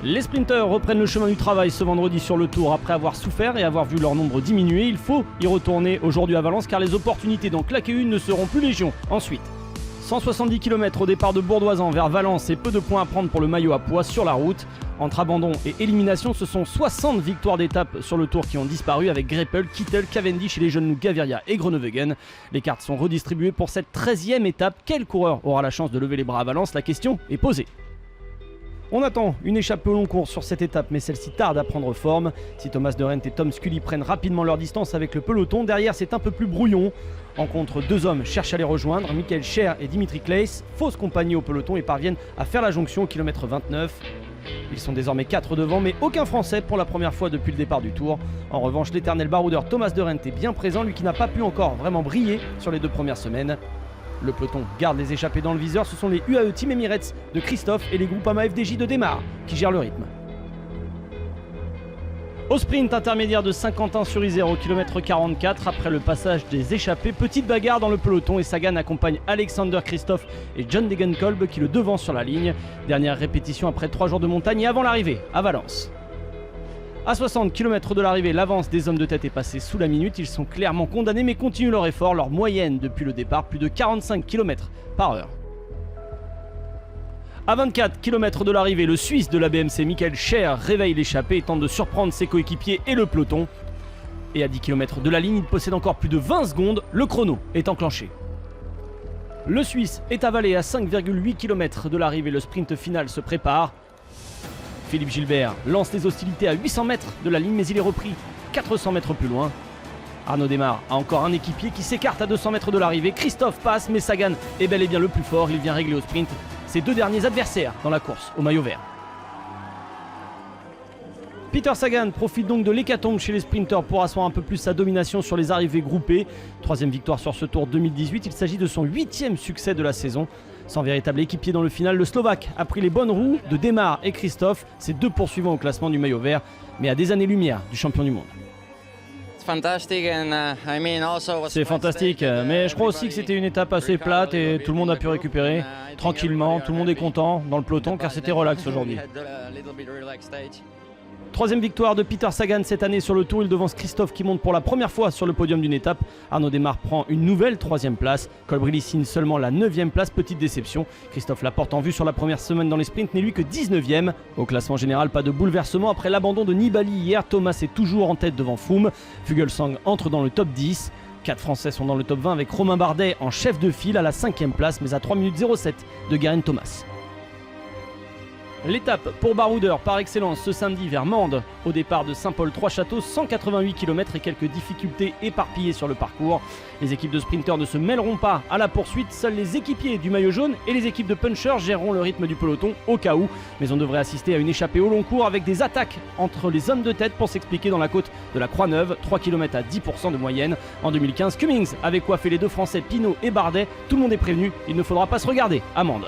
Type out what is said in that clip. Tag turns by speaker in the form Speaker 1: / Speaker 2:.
Speaker 1: Les sprinteurs reprennent le chemin du travail ce vendredi sur le Tour après avoir souffert et avoir vu leur nombre diminuer. Il faut y retourner aujourd'hui à Valence car les opportunités d'en claquer une ne seront plus légion. Ensuite, 170 km au départ de Bourdoisan vers Valence et peu de points à prendre pour le maillot à pois sur la route. Entre abandon et élimination, ce sont 60 victoires d'étape sur le Tour qui ont disparu avec Greipel, Kittel, Cavendish et les jeunes loups Gaviria et Groenewegen. Les cartes sont redistribuées pour cette 13e étape. Quel coureur aura la chance de lever les bras à Valence? La question est posée. On attend une échappée au long cours sur cette étape, mais celle-ci tarde à prendre forme. Si Thomas de Rent et Tom Scully prennent rapidement leur distance avec le peloton, derrière c'est un peu plus brouillon. En contre, deux hommes cherchent à les rejoindre, Michael Scher et Dimitri Claes, fausses compagnies au peloton et parviennent à faire la jonction au kilomètre 29. Ils sont désormais 4 devant, mais aucun Français pour la première fois depuis le départ du Tour. En revanche, l'éternel baroudeur Thomas de Rent est bien présent, lui qui n'a pas pu encore vraiment briller sur les 2 premières semaines. Le peloton garde les échappées dans le viseur, ce sont les UAE Team Emirates de Christophe et les Groupama FDJ de Démarre qui gèrent le rythme. Au sprint intermédiaire de Saint-Quentin-sur-Isère au kilomètre 44, après le passage des échappées, petite bagarre dans le peloton et Sagan accompagne Alexander Christophe et John Degenkolb qui le devancent sur la ligne. Dernière répétition après 3 jours de montagne et avant l'arrivée à Valence. À 60 km de l'arrivée, l'avance des hommes de tête est passée sous la minute. Ils sont clairement condamnés mais continuent leur effort. Leur moyenne depuis le départ, plus de 45 km/h. À 24 km de l'arrivée, le Suisse de la BMC, Michael Scher, réveille l'échappée et tente de surprendre ses coéquipiers et le peloton. Et à 10 km de la ligne, il possède encore plus de 20 secondes. Le chrono est enclenché. Le Suisse est avalé à 5,8 km de l'arrivée. Le sprint final se prépare. Philippe Gilbert lance les hostilités à 800 mètres de la ligne, mais il est repris 400 mètres plus loin. Arnaud Démare a encore un équipier qui s'écarte à 200 mètres de l'arrivée. Christophe passe, mais Sagan est bel et bien le plus fort. Il vient régler au sprint ses 2 derniers adversaires dans la course au maillot vert. Peter Sagan profite donc de l'hécatombe chez les sprinteurs pour asseoir un peu plus sa domination sur les arrivées groupées. 3e victoire sur ce Tour 2018, il s'agit de son 8e succès de la saison. Sans véritable équipier dans le final, le Slovaque a pris les bonnes roues de Démare et Christophe, ses 2 poursuivants au classement du maillot vert, mais à des années-lumière du champion du monde. C'est fantastique, mais je crois aussi que c'était une étape assez plate et tout le monde a pu récupérer tranquillement, tout le monde est content dans le peloton car c'était relax aujourd'hui. 3e victoire de Peter Sagan cette année sur le Tour, il devance Christophe qui monte pour la première fois sur le podium d'une étape. Arnaud Démare prend une nouvelle 3e place, Colbrelli signe seulement la 9e place, petite déception. Christophe Laporte en vue sur la première semaine dans les sprints n'est lui que 19e. Au classement général, pas de bouleversement après l'abandon de Nibali hier, Thomas est toujours en tête devant Froome. Fuglsang entre dans le top 10. 4 Français sont dans le top 20 avec Romain Bardet en chef de file à la 5e place mais à 3 minutes 07 de Geraint Thomas. L'étape pour baroudeur par excellence ce samedi vers Mende, au départ de Saint-Paul-Trois-Châteaux, 188 km et quelques difficultés éparpillées sur le parcours. Les équipes de sprinteurs ne se mêleront pas à la poursuite, seuls les équipiers du maillot jaune et les équipes de punchers géreront le rythme du peloton au cas où. Mais on devrait assister à une échappée au long cours avec des attaques entre les hommes de tête pour s'expliquer dans la côte de la Croix-Neuve, 3 km à 10% de moyenne. En 2015, Cummings avait coiffé les 2 Français Pinot et Bardet, tout le monde est prévenu, il ne faudra pas se regarder à Mende.